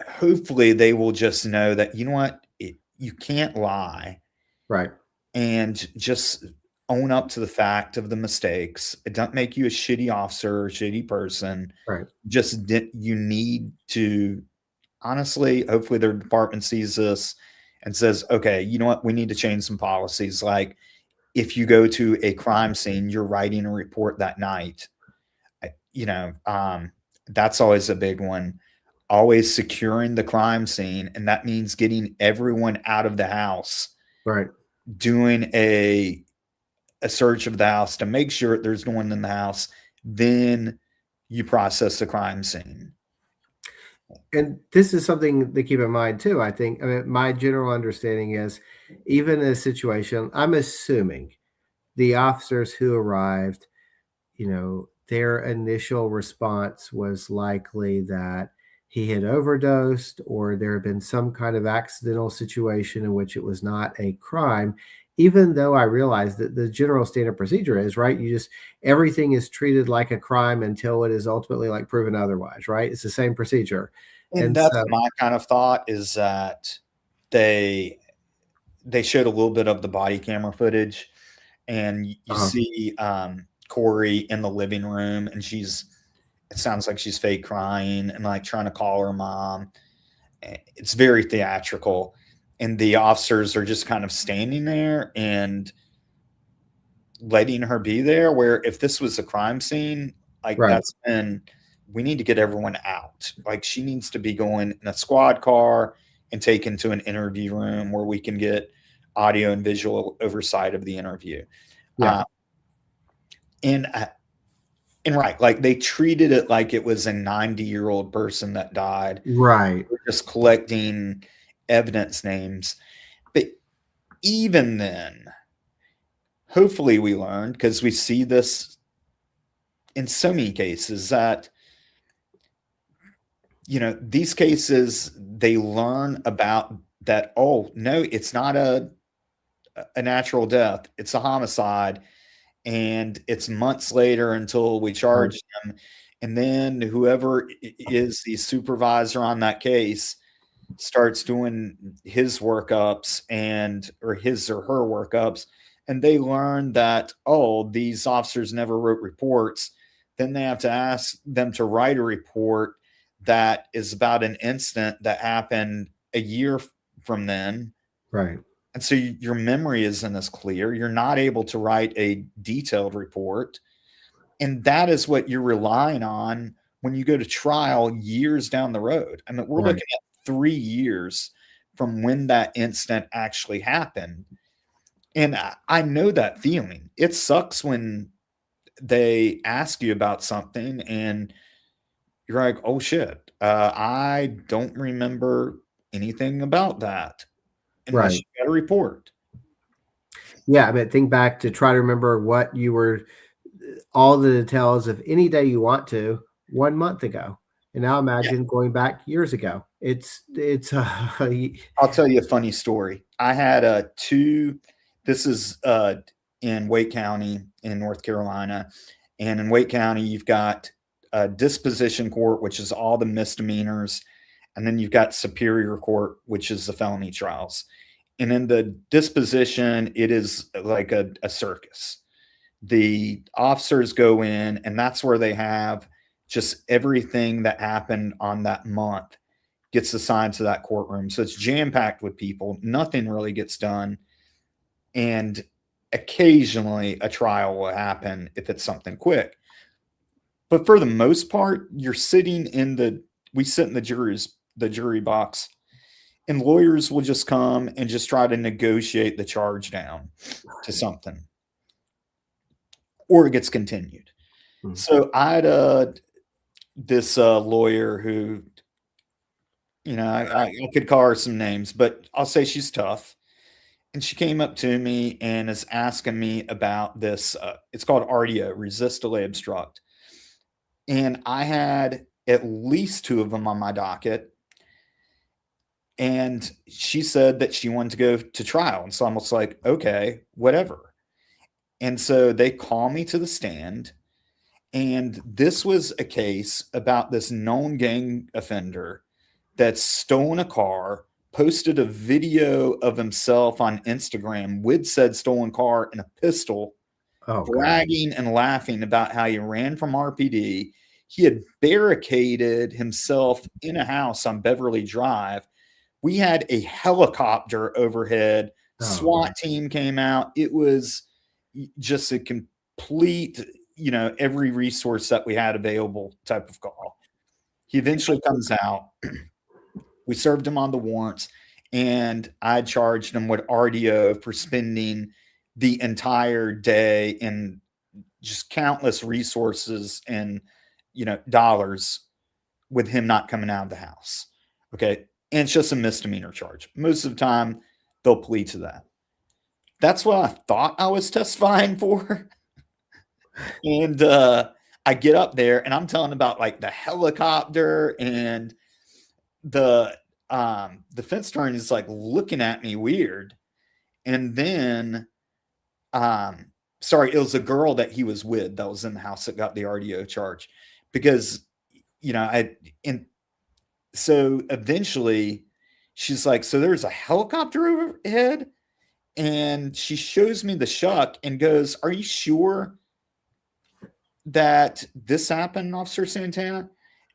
hopefully they will just know that, you know what, you can't lie.
Right.
And just own up to the fact of the mistakes. It doesn't make you a shitty officer or shitty person.
Right.
You need to, honestly, hopefully their department sees this and says, okay, you know what? We need to change some policies. Like if you go to a crime scene, you're writing a report that night. You know, that's always a big one. Always securing the crime scene. And that means getting everyone out of the house,
Right.
doing a search of the house to make sure there's no one in the house. Then you process the crime scene.
And this is something to keep in mind too. I think, I mean, my general understanding is even in a situation, I'm assuming the officers who arrived, you know, their initial response was likely that he had overdosed or there had been some kind of accidental situation in which it was not a crime, even though I realize that the general standard procedure is, right, you just, everything is treated like a crime until it is ultimately like proven otherwise, right? It's the same procedure.
And that's my kind of thought, is that they showed a little bit of the body camera footage, and you see Kouri in the living room, and it sounds like she's fake crying and like trying to call her mom. It's very theatrical, and the officers are just kind of standing there and letting her be there, where if this was a crime scene, like that's when we need to get everyone out. Like she needs to be going in a squad car and taken to an interview room where we can get audio and visual oversight of the interview.
Yeah.
And right, like they treated it like it was a 90-year-old person that died.
Right.
We're just collecting evidence names. But even then, hopefully we learned, because we see this in so many cases, that, you know, these cases, they learn about that, oh, no, it's not a natural death. It's a homicide. And it's months later until we charge them. And then whoever is the supervisor on that case starts doing his workups or his or her workups. And they learn that, oh, these officers never wrote reports. Then they have to ask them to write a report that is about an incident that happened a year from then.
Right.
And so your memory isn't as clear. You're not able to write a detailed report. And that is what you're relying on when you go to trial years down the road. I mean, we're looking at 3 years from when that incident actually happened. And I know that feeling. It sucks when they ask you about something and you're like, oh shit, I don't remember anything about that. Unless you got a report.
Yeah, I mean, think back to try to remember what you were, all the details of any day you want to 1 month ago. And now imagine going back years ago. It's
I'll tell you a funny story. I had this is in Wake County in North Carolina. And in Wake County, you've got a disposition court, which is all the misdemeanors. And then you've got Superior Court, which is the felony trials. And in the disposition, it is like a circus. The officers go in, and that's where they have just everything that happened on that month gets assigned to that courtroom. So it's jam-packed with people. Nothing really gets done. And occasionally a trial will happen if it's something quick. But for the most part, you're sitting we sit in the jury box, and lawyers will just come and just try to negotiate the charge down to something, or it gets continued. Mm-hmm. So I had this lawyer who, you know, I could call her some names, but I'll say she's tough. And she came up to me and is asking me about this. It's called RDO, resist, delay, obstruct. And I had at least 2 of them on my docket. And she said that she wanted to go to trial. And so I'm almost like, okay, whatever. And so they call me to the stand. And this was a case about this known gang offender that's stolen a car, posted a video of himself on Instagram with said stolen car and a pistol, bragging and laughing about how he ran from RPD. He had barricaded himself in a house on Beverly Drive We had a helicopter overhead.
Oh,
SWAT team came out. It was just a complete, every resource that we had available type of call. He eventually comes out. We served him on the warrants, and I charged him with RDO for spending the entire day and just countless resources and dollars with him not coming out of the house. Okay. And it's just a misdemeanor charge. Most of the time, they'll plead to that. That's what I thought I was testifying for. And I get up there and I'm telling about like the helicopter, and the defense attorney is like looking at me weird. And then sorry, it was a girl that he was with that was in the house that got the RDO charge, because so eventually she's like, so there's a helicopter overhead, and she shows me the shuck and goes, are you sure that this happened, Officer Santana?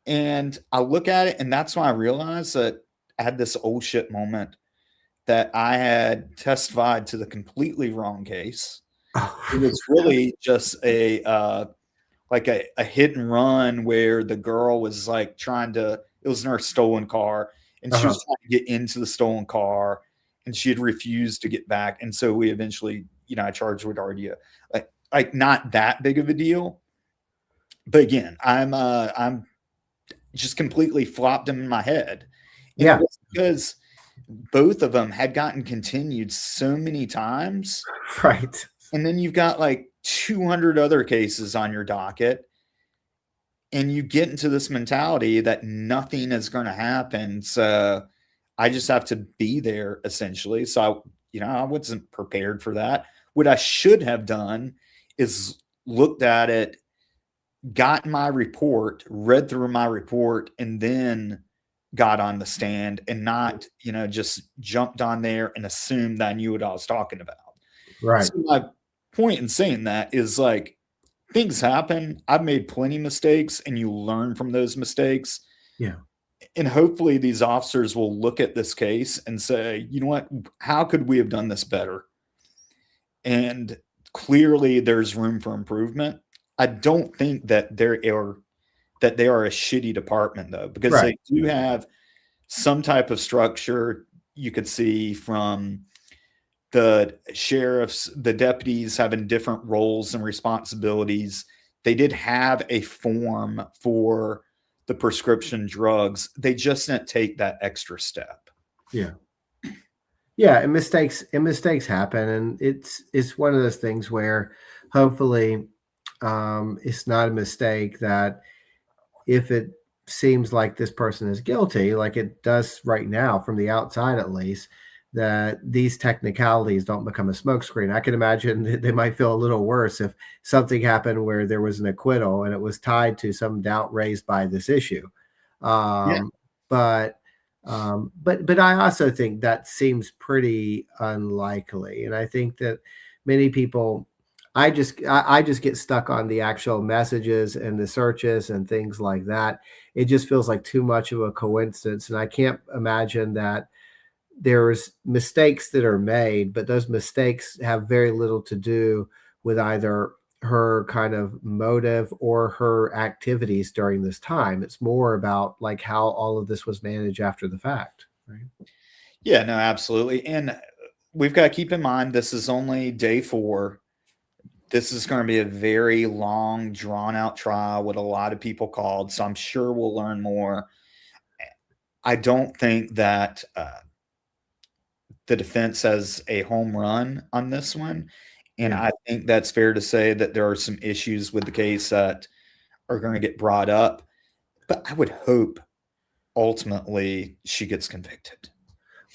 And I look at it, and that's when I realized that I had this old shit moment, that I had testified to the completely wrong case. It was really just a hit and run where the girl was like it was in her stolen car, and she was trying to get into the stolen car, and she had refused to get back. And so we eventually, I charged with RDO, like not that big of a deal. But again, I'm just completely flopped them in my head. And it was because both of them had gotten continued so many times.
Right.
And then you've got like 200 other cases on your docket, and you get into this mentality that nothing is going to happen. So I just have to be there essentially. So I wasn't prepared for that. What I should have done is looked at it, got my report, read through my report, and then got on the stand, and not, just jumped on there and assumed that I knew what I was talking about.
Right.
So my point in saying that is, like, things happen. I've made plenty of mistakes, and you learn from those mistakes.
Yeah.
And hopefully these officers will look at this case and say, you know what, how could we have done this better? And clearly there's room for improvement. I don't think that they are a shitty department, though, because they do have some type of structure. You could see from the sheriffs, the deputies having different roles and responsibilities. They did have a form for the prescription drugs. They just didn't take that extra step.
Yeah. Yeah. And mistakes happen. And it's one of those things where hopefully it's not a mistake that if it seems like this person is guilty, like it does right now from the outside at least, that these technicalities don't become a smokescreen. I can imagine that they might feel a little worse if something happened where there was an acquittal and it was tied to some doubt raised by this issue. But I also think that seems pretty unlikely. And I think that many people, I just get stuck on the actual messages and the searches and things like that. It just feels like too much of a coincidence. And I can't imagine that there's mistakes that are made, but those mistakes have very little to do with either her kind of motive or her activities during this time. It's more about like how all of this was managed after the fact. Right?
Yeah, no, absolutely. And we've got to keep in mind, this is only day 4. This is going to be a very long, drawn out trial with a lot of people called. So I'm sure we'll learn more. I don't think that the defense has a home run on this one. And I think that's fair to say that there are some issues with the case that are going to get brought up. But I would hope ultimately she gets convicted.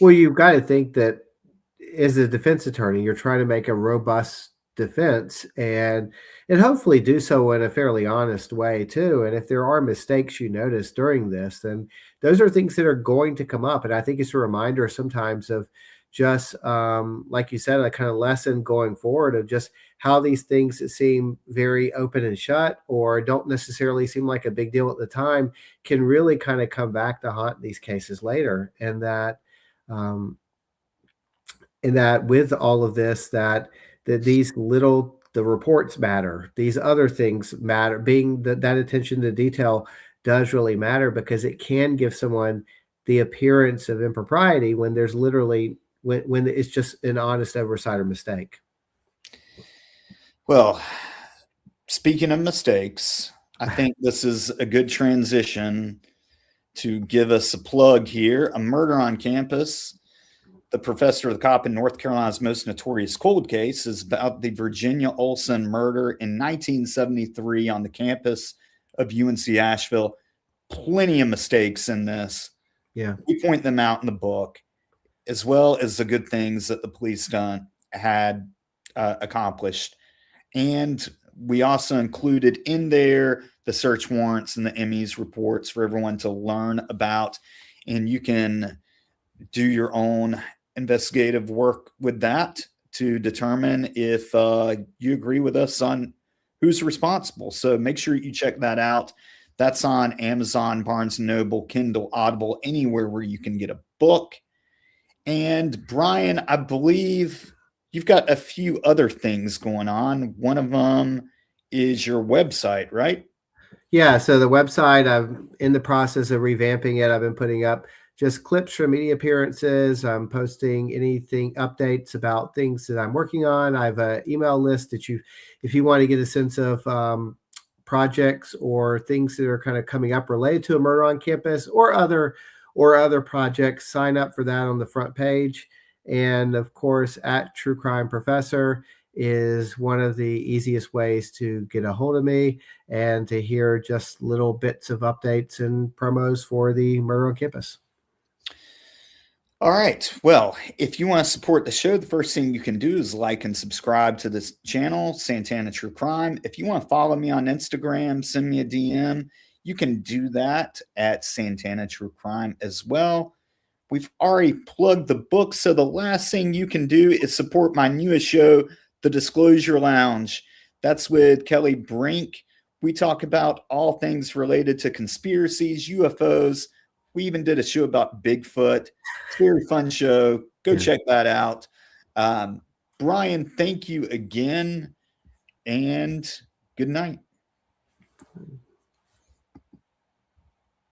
Well, you've got to think that as a defense attorney, you're trying to make a robust defense and hopefully do so in a fairly honest way too. And if there are mistakes you notice during this, then those are things that are going to come up. And I think it's a reminder sometimes of just like you said, a kind of lesson going forward of just how these things that seem very open and shut or don't necessarily seem like a big deal at the time can really kind of come back to haunt these cases later. And that And that with all of this, that the reports matter, these other things matter, being that attention to detail does really matter, because it can give someone the appearance of impropriety when there's literally when it's just an honest oversight or mistake.
Well, speaking of mistakes, I think this is a good transition to give us a plug here. A Murder on Campus, the professor of the cop in North Carolina's most notorious cold case, is about the Virginia Olsen murder in 1973 on the campus of UNC Asheville. Plenty of mistakes in this.
Yeah.
We point them out in the book, as well as the good things that the police had accomplished. And we also included in there the search warrants and the Emmys reports for everyone to learn about. And you can do your own investigative work with that to determine if you agree with us on who's responsible. So make sure you check that out. That's on Amazon, Barnes & Noble, Kindle, Audible, anywhere where you can get a book. And Brian, I believe you've got a few other things going on. One of them is your website, right?
Yeah. So the website, I'm in the process of revamping it. I've been putting up just clips from media appearances. I'm posting anything, updates about things that I'm working on. I have an email list that if you want to get a sense of projects or things that are kind of coming up related to a murder on campus or other projects, sign up for that on the front page. And of course, at True Crime Professor is one of the easiest ways to get a hold of me and to hear just little bits of updates and promos for the murder on campus.
All right. Well, if you want to support the show, the first thing you can do is like and subscribe to this channel, Santana True Crime. If you want to follow me on Instagram, send me a DM. You can do that at Santana True Crime as well. We've already plugged the book, so the last thing you can do is support my newest show, The Disclosure Lounge. That's with Kelly Brink. We talk about all things related to conspiracies, UFOs. We even did a show about Bigfoot. It's a very fun show. Go check that out. Brian, thank you again, and good night.